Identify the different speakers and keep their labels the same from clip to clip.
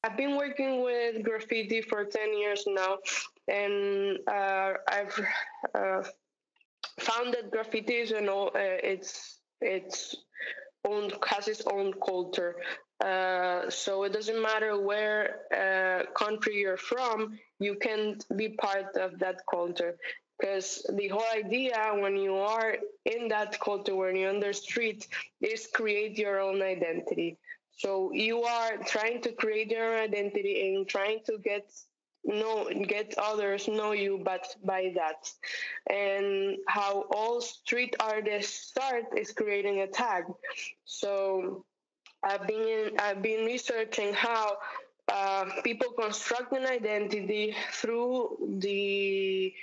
Speaker 1: I've been working with graffiti for 10 years now, and I've found that graffiti is, it's own has its own culture. So it doesn't matter where country you're from, you can be part of that culture. Because the whole idea when you are in that culture, when you're on the street, is create your own identity. So you are trying to create your identity and trying to get others know you, but by that. And how all street artists start is creating a tag. So I've been researching how people construct an identity through the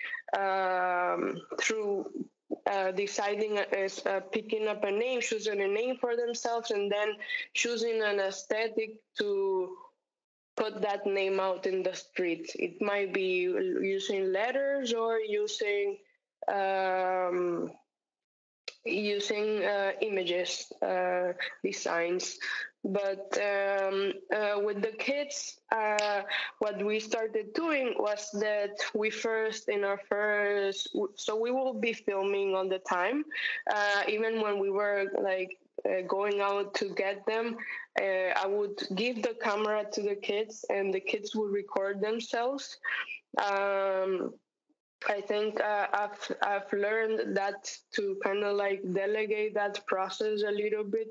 Speaker 1: through deciding as picking up a name, choosing a name for themselves, and then choosing an aesthetic to put that name out in the street. It might be using letters or using images, designs. But with the kids, what we started doing was that so we will be filming all the time, even when we were like going out to get them. I would give the camera to the kids, and the kids would record themselves. I think I've learned that to kind of like delegate that process a little bit.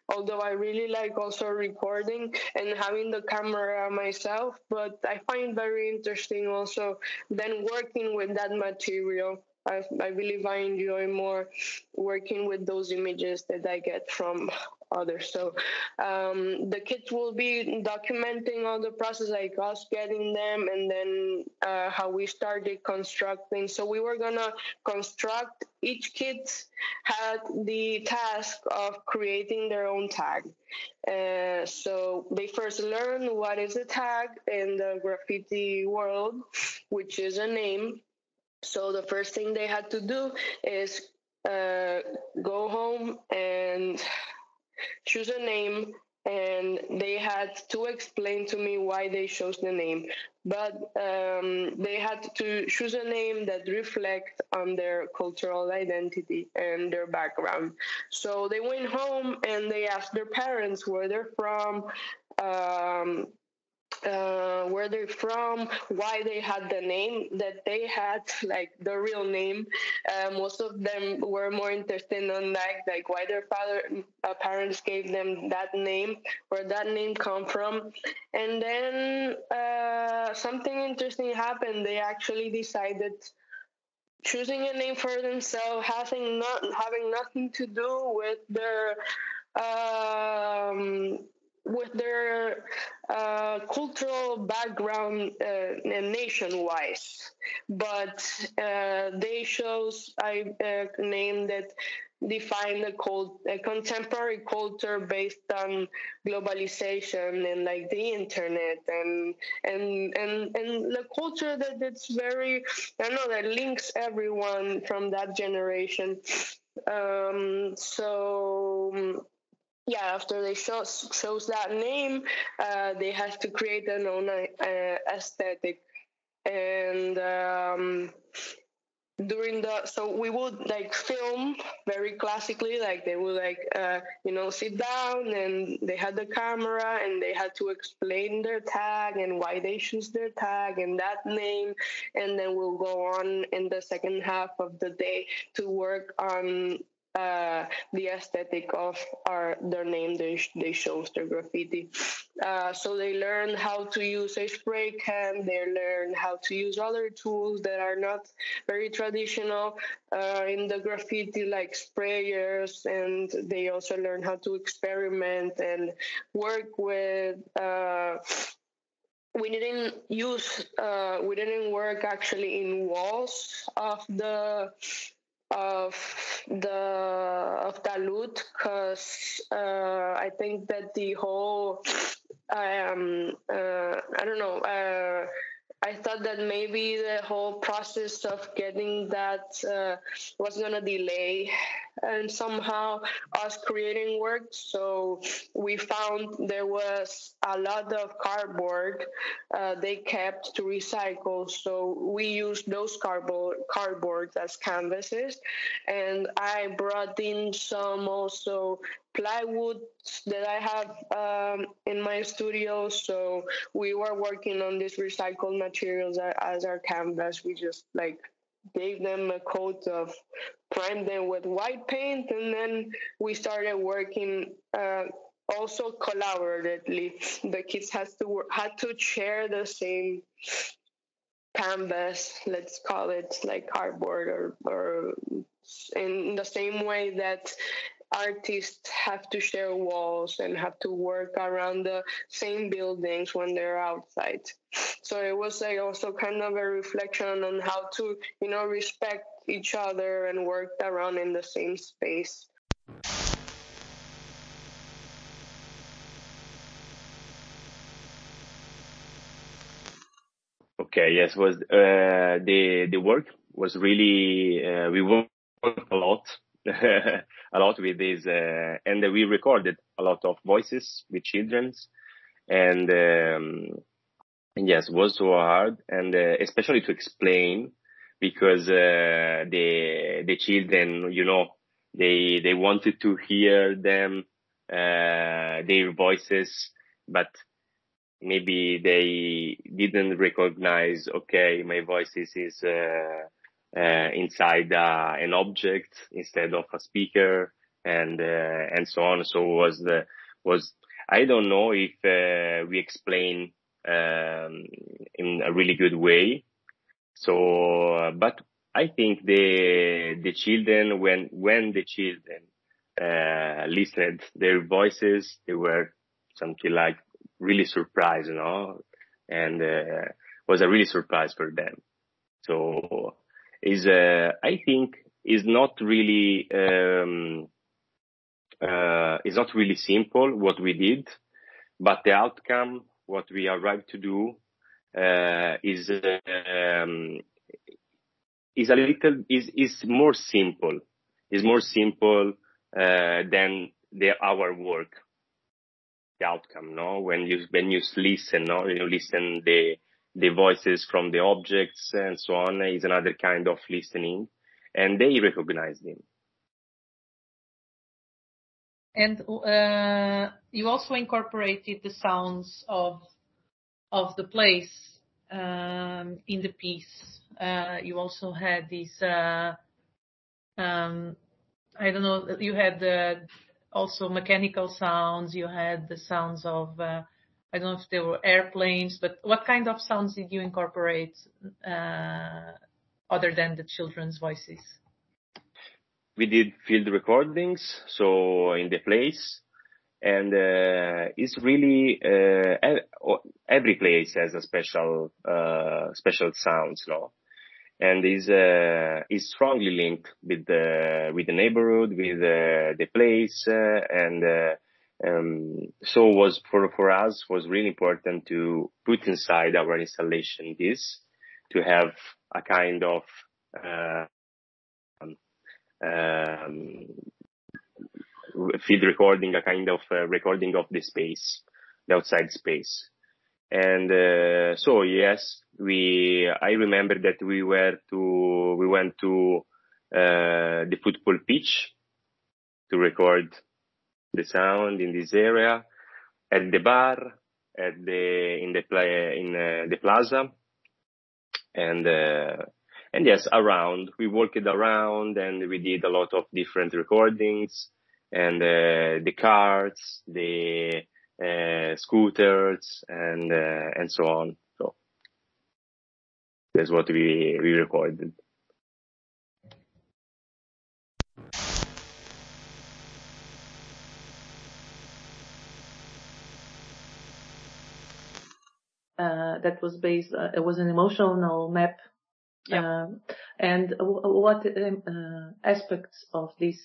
Speaker 1: Although I really like also recording and having the camera myself, but I find very interesting also then working with that material. I believe I enjoy more working with those images that I get from others. So the kids will be documenting all the process, like us getting them, and then how we started constructing. So we were gonna construct. Each kid had the task of creating their own tag. So they first learn what is a tag in the graffiti world, which is a name. So the first thing they had to do is go home and choose a name, and they had to explain to me why they chose the name. But they had to choose a name that reflect on their cultural identity and their background. So they went home and they asked their parents where they're from, why they had the name that they had, like the real name. Most of them were more interested in like why their parents gave them that name, where that name come from. And then something interesting happened. They actually decided choosing a name for themselves, having nothing to do with their cultural background nation-wise, but they chose a name that defined a contemporary culture based on globalization and like the internet and the culture that's very, I don't know, that links everyone from that generation. Yeah, after they chose that name, they had to create their own aesthetic. And so we would like film very classically, like they would like, sit down and they had the camera and they had to explain their tag and why they choose their tag and that name. And then we'll go on in the second half of the day to work on the aesthetic of their name they chose their graffiti. So they learn how to use a spray can, they learn how to use other tools that are not very traditional in the graffiti, like sprayers, and they also learn how to experiment and work with we didn't work actually in walls of Talude, because I think that the whole I don't know, I thought that maybe the whole process of getting that was going to delay and somehow us creating work. So we found there was a lot of cardboard they kept to recycle. So we used those cardboards as canvases. And I brought in some also plywood that I have in my studio. So we were working on these recycled materials as our canvas. We just like gave them a coat of, primed them with white paint, and then we started working also collaboratively. The kids had to share the same canvas, let's call it, like cardboard, or in the same way that artists have to share walls and have to work around the same buildings when they're outside. So it was like also kind of a reflection on how to, respect each other and work around in the same space.
Speaker 2: Okay, yes, was the work was really we worked a lot a lot with this and we recorded a lot of voices with children's and yes, it was so hard, and especially to explain because the children, they wanted to hear them their voices, but maybe they didn't recognize, okay, my voice is inside an object instead of a speaker, and so on. So was I don't know if we explain in a really good way. So, but I think the children, when the children listened their voices, they were something like really surprised, and was a really surprise for them. So I think is not really simple what we did, but the outcome, what we arrived to do, is more simple. Is more simple than our work. The outcome, when you listen, you listen the voices from the objects and so on, is another kind of listening, and they recognize them.
Speaker 3: And you also incorporated the sounds of the place in the piece. You also had these, I don't know, you had also mechanical sounds. You had the sounds of, I don't know if they were airplanes, but what kind of sounds did you incorporate other than the children's voices?
Speaker 2: We did field recordings, so in the place, and it's really every place has a special sounds, and is strongly linked with the neighborhood, with the place, and so was for us was really important to put inside our installation this, to have a kind of field recording, a kind of recording of the space, the outside space. And so yes, I remember that we went to the football pitch to record the sound in this area, at the bar, in the plaza, and yes, around. We walked around and we did a lot of different recordings, and the cars, the scooters, and so on. So that's what we recorded.
Speaker 3: That was based, it was an emotional map.
Speaker 2: Yeah.
Speaker 3: And what aspects of this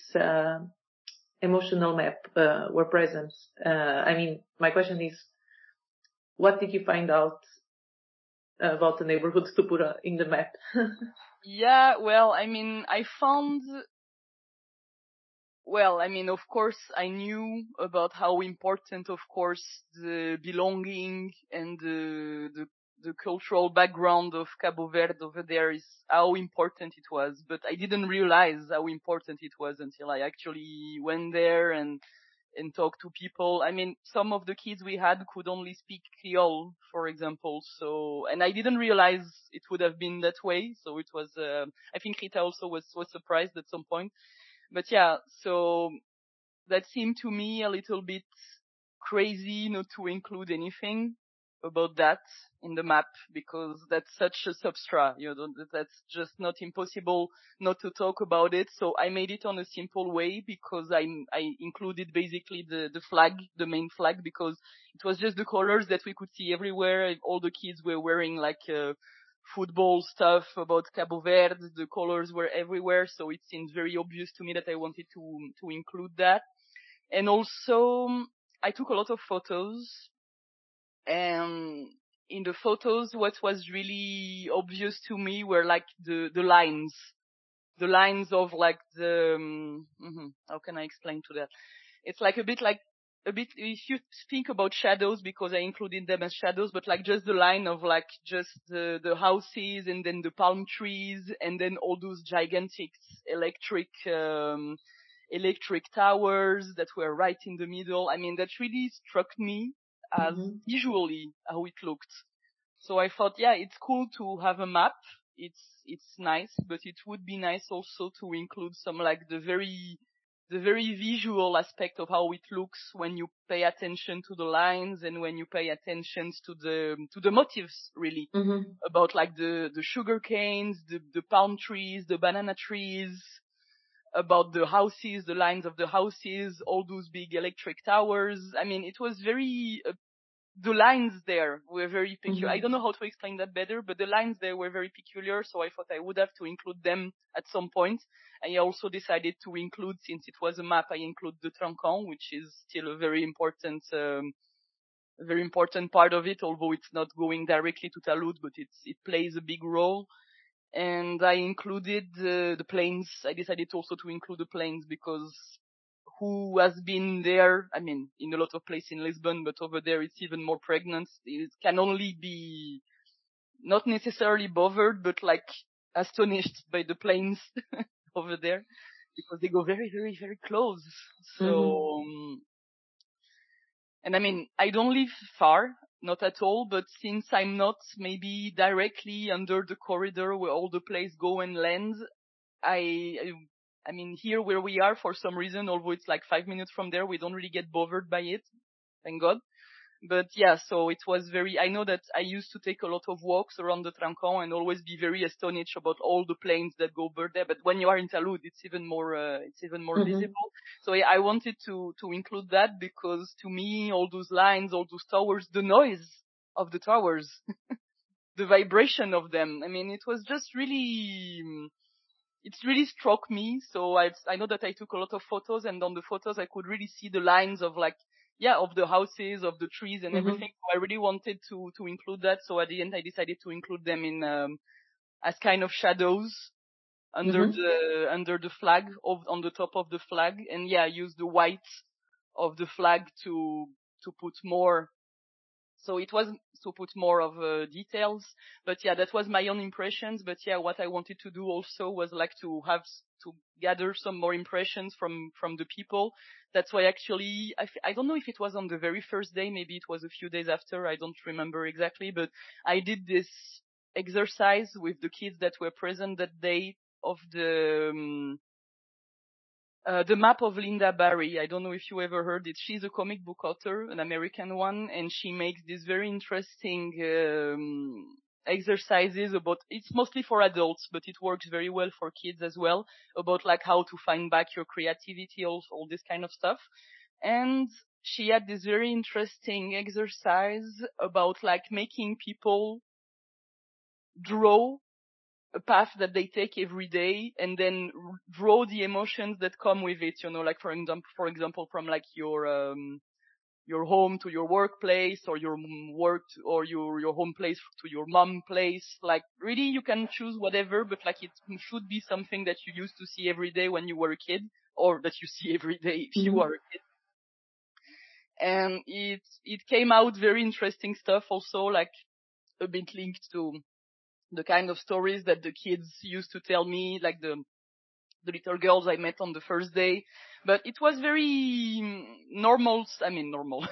Speaker 3: emotional map were present? I mean, my question is, what did you find out about the neighborhoods to put in the map.
Speaker 4: Yeah, well, I mean, of course, I knew about how important, of course, the belonging and the cultural background of Cabo Verde over there is how important it was. But I didn't realize how important it was until I actually went there and talked to people. I mean, some of the kids we had could only speak Creole, for example. So, and I didn't realize it would have been that way. So it was, I think Rita also was surprised at some point. But yeah, so that seemed to me a little bit crazy not to include anything about that in the map, because that's such a substra, that's just not impossible not to talk about it. So I made it on a simple way, because I included basically the flag, the main flag, because it was just the colors that we could see everywhere. All the kids were wearing like football stuff about Cabo Verde. The colors were everywhere, so it seemed very obvious to me that I wanted to include that. And also, I took a lot of photos, and in the photos, what was really obvious to me were like the lines of like how can I explain to that? It's like a bit if you think about shadows, because I included them as shadows, but like just the line of like just the houses, and then the palm trees, and then all those gigantic electric towers that were right in the middle. I mean, that really struck me as visually how it looked. So I thought, yeah, it's cool to have a map. It's nice, but it would be nice also to include some like the very visual aspect of how it looks when you pay attention to the lines, and when you pay attention to the motifs, really, about like the sugar canes, the palm trees, the banana trees, about the houses, the lines of the houses, all those big electric towers. I mean, it was very, the lines there were very peculiar. I don't know how to explain that better, but the lines there were very peculiar, so I thought I would have to include them at some point. I also decided to include, since it was a map, I include the tronçon, which is still a very important part of it, although it's not going directly to Talude, but it plays a big role. And I included the plains. I decided also to include the plains, because who has been there, I mean, in a lot of places in Lisbon, but over there it's even more pregnant. It can only be not necessarily bothered, but like astonished by the plains over there, because they go very, very, very close. So, and I mean, I don't live far, not at all, but since I'm not maybe directly under the corridor where all the planes go and land, I mean, here where we are, for some reason, although it's like 5 minutes from there, we don't really get bothered by it. Thank God. But yeah, so it was I know that I used to take a lot of walks around the tronçon and always be very astonished about all the planes that go over there. But when you are in Talude, it's even more visible. So yeah, I wanted to include that, because to me, all those lines, all those towers, the noise of the towers, the vibration of them. I mean, it was just really, it's really struck me. So I know that I took a lot of photos, and on the photos I could really see the lines of like, of the houses, of the trees and everything. So I really wanted to include that. So at the end I decided to include them in, as kind of shadows under the flag on the top of the flag. And use the white of the flag to put more. So it was to put more of details, but that was my own impressions. But what I wanted to do also was like to gather some more impressions from the people. That's why actually, I don't know if it was on the very first day, maybe it was a few days after, I don't remember exactly, but I did this exercise with the kids that were present that day of the map of Linda Barry. I don't know if you ever heard it. She's a comic book author, an American one, and she makes these very interesting exercises about, it's mostly for adults, but it works very well for kids as well, about like how to find back your creativity, all this kind of stuff. And she had this very interesting exercise about like making people draw a path that they take every day, and then draw the emotions that come with it, like for example from like your your home to your workplace, or your work or your home place to your mom place. Like really you can choose whatever, but like it should be something that you used to see every day when you were a kid, or that you see every day if you are a kid. And it came out very interesting stuff also, like a bit linked to the kind of stories that the kids used to tell me, like the little girls I met on the first day. But it was very normal. I mean, normal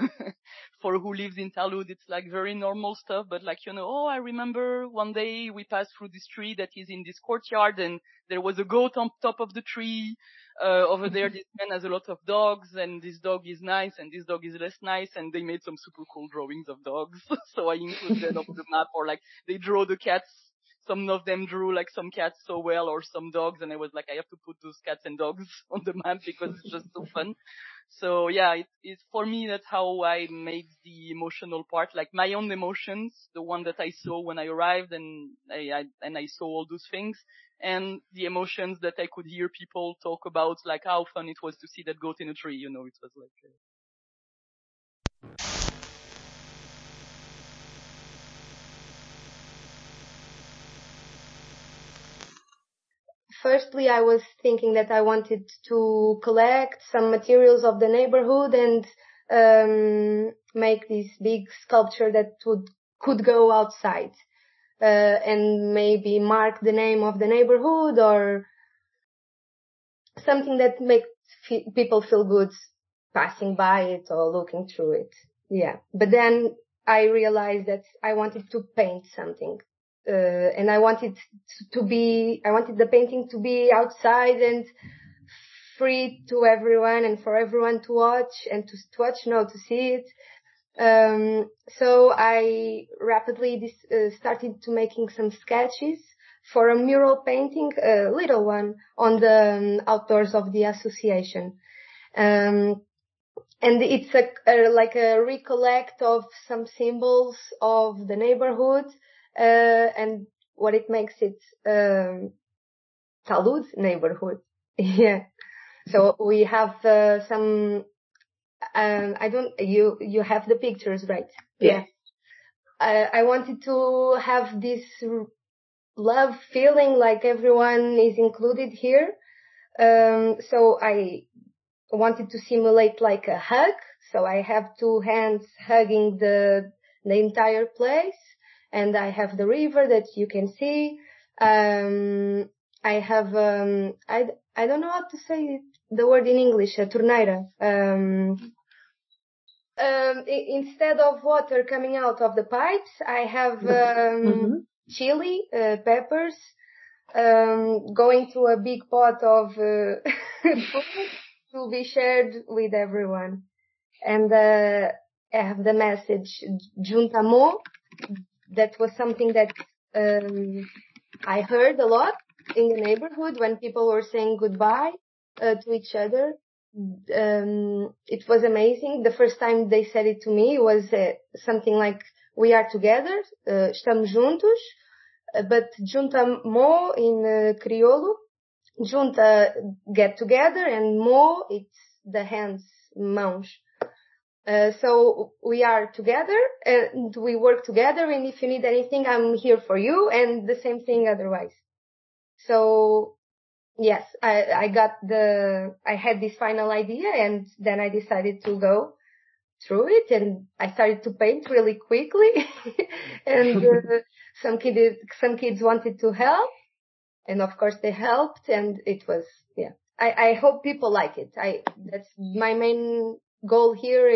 Speaker 4: for who lives in Talude. It's like very normal stuff. But like, oh, I remember one day we passed through this tree that is in this courtyard, and there was a goat on top of the tree. Over there, this man has a lot of dogs, and this dog is nice, and this dog is less nice, and they made some super cool drawings of dogs. So I included that on the map, or like they draw the cats. Some of them drew like some cats so well, or some dogs, and I was like, I have to put those cats and dogs on the map because it's just so fun. So yeah, it's for me, that's how I made the emotional part, like my own emotions, the one that I saw when I arrived, and I saw all those things, and the emotions that I could hear people talk about, like how fun it was to see that goat in a tree. It was like.
Speaker 5: Firstly, I was thinking that I wanted to collect some materials of the neighborhood and make this big sculpture that could go outside and maybe mark the name of the neighborhood, or something that makes people feel good passing by it or looking through it. Yeah. But then I realized that I wanted to paint something. And I wanted the painting to be outside and free to everyone, and for everyone to watch and to see it. So I rapidly started to making some sketches for a mural painting, a little one, on the outdoors of the association. And it's like a recollect of some symbols of the neighborhood, and what it makes it, Talude neighborhood. Yeah. So we have, some, you have the pictures, right?
Speaker 6: Yeah.
Speaker 5: I wanted to have this love feeling, like everyone is included here. So I wanted to simulate like a hug. So I have two hands hugging the entire place, and I have the river that you can see. I have, I don't know how to say the word in English, a torneira. Instead of water coming out of the pipes, I have, chili, peppers, going to a big pot of, food to be shared with everyone. And, I have the message, Juntamo. That was something that, I heard a lot in the neighborhood when people were saying goodbye, to each other. It was amazing. The first time they said it to me was something like, we are together, estamos juntos, but juntamo in crioulo, junta, get together, and mo, it's the hands, mãos. So we are together and we work together, and if you need anything, I'm here for you, and the same thing otherwise. So yes, I had this final idea, and then I decided to go through it, and I started to paint really quickly. And some kids wanted to help, and of course they helped, and it was, yeah. I hope people like it. That's my main goal here.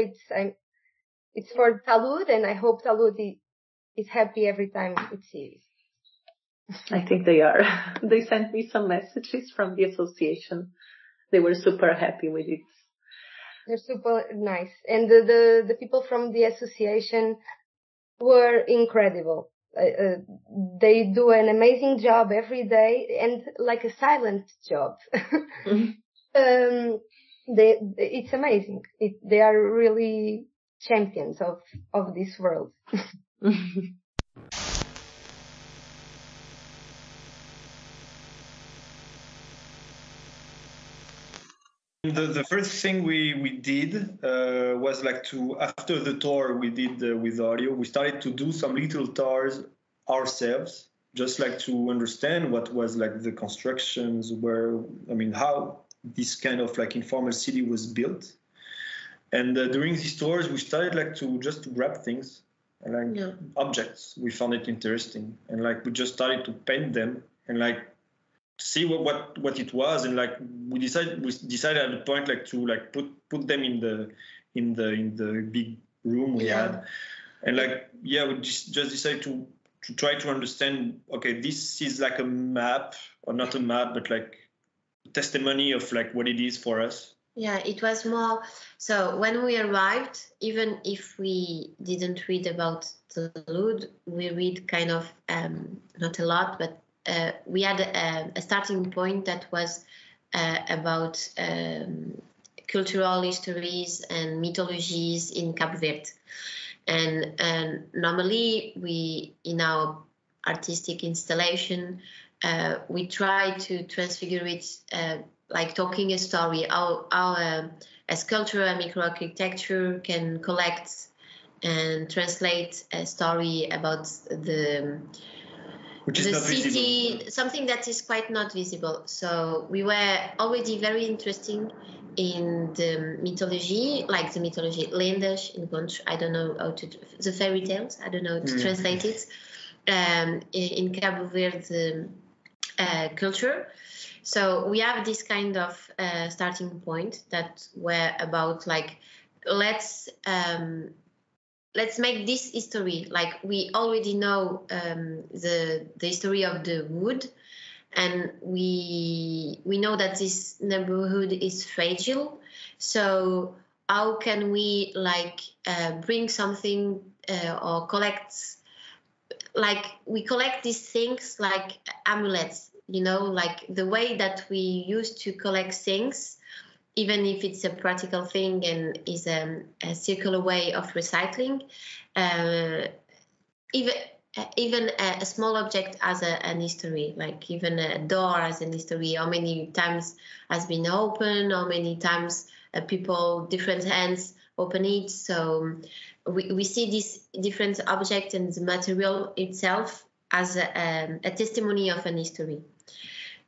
Speaker 5: It's for Talude, and I hope Talude is happy every time it sees.
Speaker 6: I think they are. They sent me some messages from the association. They were super happy with it.
Speaker 5: They're super nice. And the people from the association were incredible. They do an amazing job every day, and like a silent job. It's amazing. They are really champions of this world.
Speaker 7: The first thing we did was like after the tour we did with audio, we started to do some little tours ourselves, just like to understand what was like the constructions how this kind of like informal city was built. And during these tours, we started like to grab things, like objects. We found it interesting, and like we just started to paint them and like see what it was, and like we decided at the point like to like put them in the big room we had, and like we just decided to try to understand. Okay, this is like a map, or not a map, but like testimony of like what it is for us.
Speaker 8: Yeah, it was more. So when we arrived, even if we didn't read about Talude, we read kind of not a lot, but we had a starting point that was about cultural histories and mythologies in Cape Verde. And normally we, in our artistic installation, we try to transfigure it like talking a story, how a sculpture and microarchitecture can collect and translate a story about the city, visible. Something that is quite not visible. So we were already very interesting in the mythology, lendas in Fonte. I don't know how to, the fairy tales, I don't know how to translate it, in Cabo Verde culture. So we have this kind of starting point that were about like, let's make this history. Like we already know the history of the wood, and we know that this neighborhood is fragile. So how can we like bring something or collect? Like we collect these things like amulets, like the way that we used to collect things, even if it's a practical thing and is a circular way of recycling. Even a small object has an history, like even a door has an history. How many times has been opened? How many times people, different hands open it? So we see this different object and the material itself as a testimony of an history.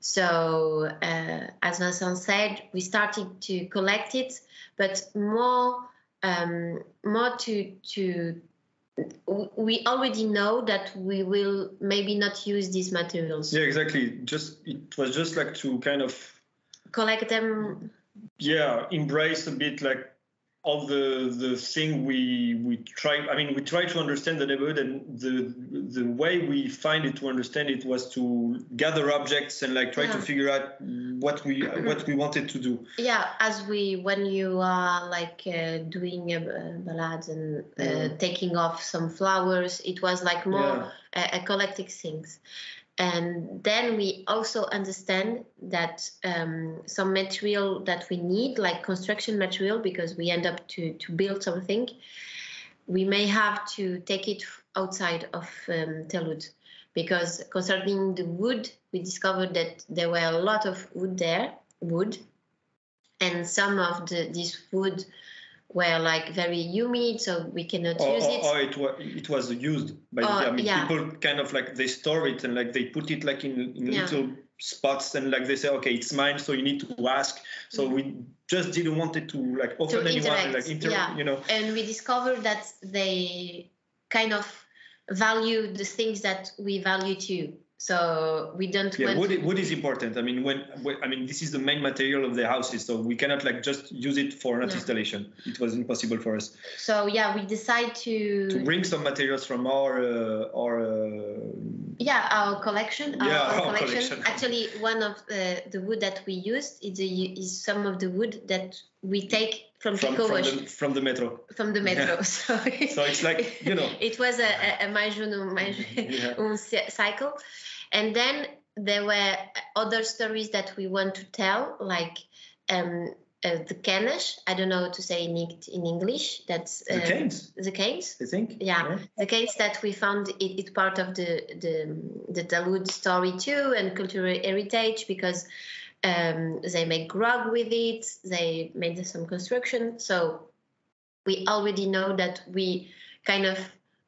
Speaker 8: So as Vincent said, we started to collect it, but more to we already know that we will maybe not use these materials.
Speaker 7: Yeah, exactly. It was just like to kind of
Speaker 8: collect them.
Speaker 7: Yeah, embrace a bit like all the thing we try. I mean, we try to understand the neighborhood, and the way we find it to understand it was to gather objects and like try to figure out what we wanted to do.
Speaker 8: Yeah, when you are like doing ballads and taking off some flowers, it was like more a collecting things. And then we also understand that some material that we need, like construction material, because we end up to build something, we may have to take it outside of Talude. Because concerning the wood, we discovered that there were a lot of wood, and some of this wood were like very humid, so we cannot use it.
Speaker 7: Or it was used by people kind of like they store it and like they put it like in little spots, and like they say, okay, it's mine, so you need to ask. So we just didn't want it to like offer anyone and like
Speaker 8: And we discovered that they kind of value the things that we value too. So we don't.
Speaker 7: Wood is important. I mean, this is the main material of the houses, so we cannot like just use it for an installation. It was impossible for us.
Speaker 8: So we decide to
Speaker 7: bring some materials from our
Speaker 8: collection. Our collection. Actually, one of the wood that we used is some of the wood that we take from
Speaker 7: the metro.
Speaker 8: From the metro.
Speaker 7: So it's like
Speaker 8: It was a cycle. And then there were other stories that we want to tell, like the canes. I don't know how to say it in English. That's
Speaker 7: the canes.
Speaker 8: The canes,
Speaker 7: I think.
Speaker 8: Yeah, the canes that we found. It's part of the Talude story too, and cultural heritage, because They make grog with it. They made some construction. So we already know that we kind of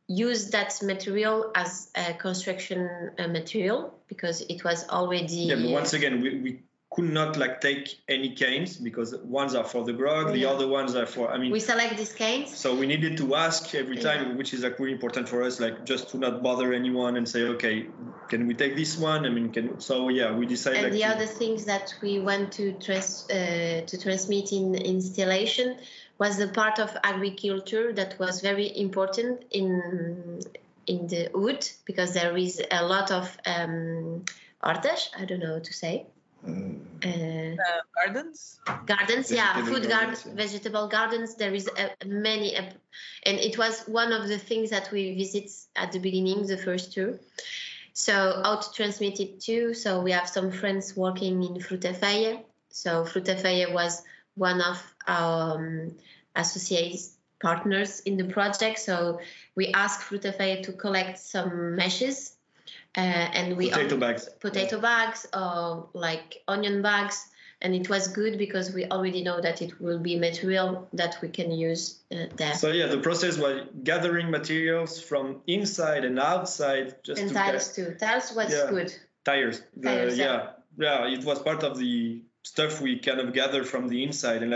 Speaker 8: use that material as a construction material because it was already.
Speaker 7: Yeah, but once again, we could not like take any canes because ones are for the grog, the other ones are for. I mean,
Speaker 8: we select these canes.
Speaker 7: So we needed to ask every time, which is like really important for us, like just to not bother anyone and say, okay, can we take this one? I mean, we decided.
Speaker 8: And the other things that we want to transmit in installation was the part of agriculture that was very important in the wood because there is a lot of hortas. I don't know how to say.
Speaker 9: Gardens,
Speaker 8: food gardens, vegetable gardens. There is many, and it was one of the things that we visit at the beginning, the first tour. So how to transmit it too. So we have some friends working in Frutafeia. So Frutafeia was one of our associate partners in the project. So we asked Frutafeia to collect some meshes. And we potato bags or like onion bags, and it was good because we already know that it will be material that we can use there.
Speaker 7: So the process was gathering materials from inside and outside.
Speaker 8: And tiles too. Tiles was good.
Speaker 7: Tires. It was part of the stuff we kind of gather from the inside, and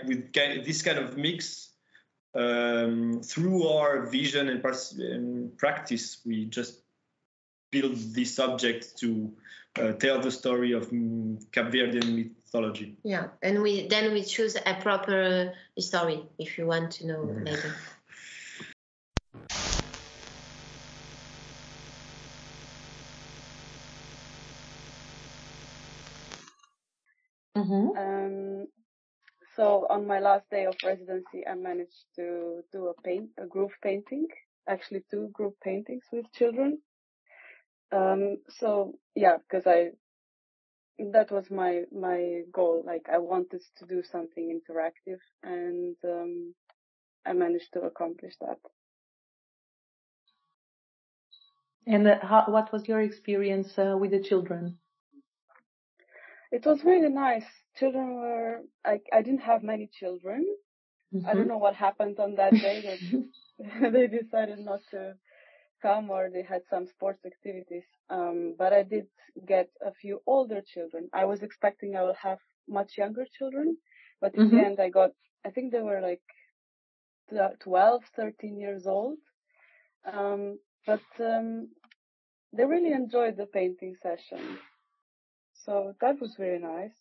Speaker 7: with this kind of mix. Through our vision and practice, we just build this subject to tell the story of Cape Verdean mythology.
Speaker 8: Yeah, and we choose a proper story if you want to know later.
Speaker 10: So on my last day of residency, I managed to do a group painting, actually 2 group paintings with children. Because that was my goal. Like I wanted to do something interactive, and I managed to accomplish that.
Speaker 6: And what was your experience with the children?
Speaker 10: It was really nice. Children were, I didn't have many children. Mm-hmm. I don't know what happened on that day, that they decided not to come, or they had some sports activities. But I did get a few older children. I was expecting I would have much younger children, but in the end I think they were like 12, 13 years old. But they really enjoyed the painting session. So that was really nice.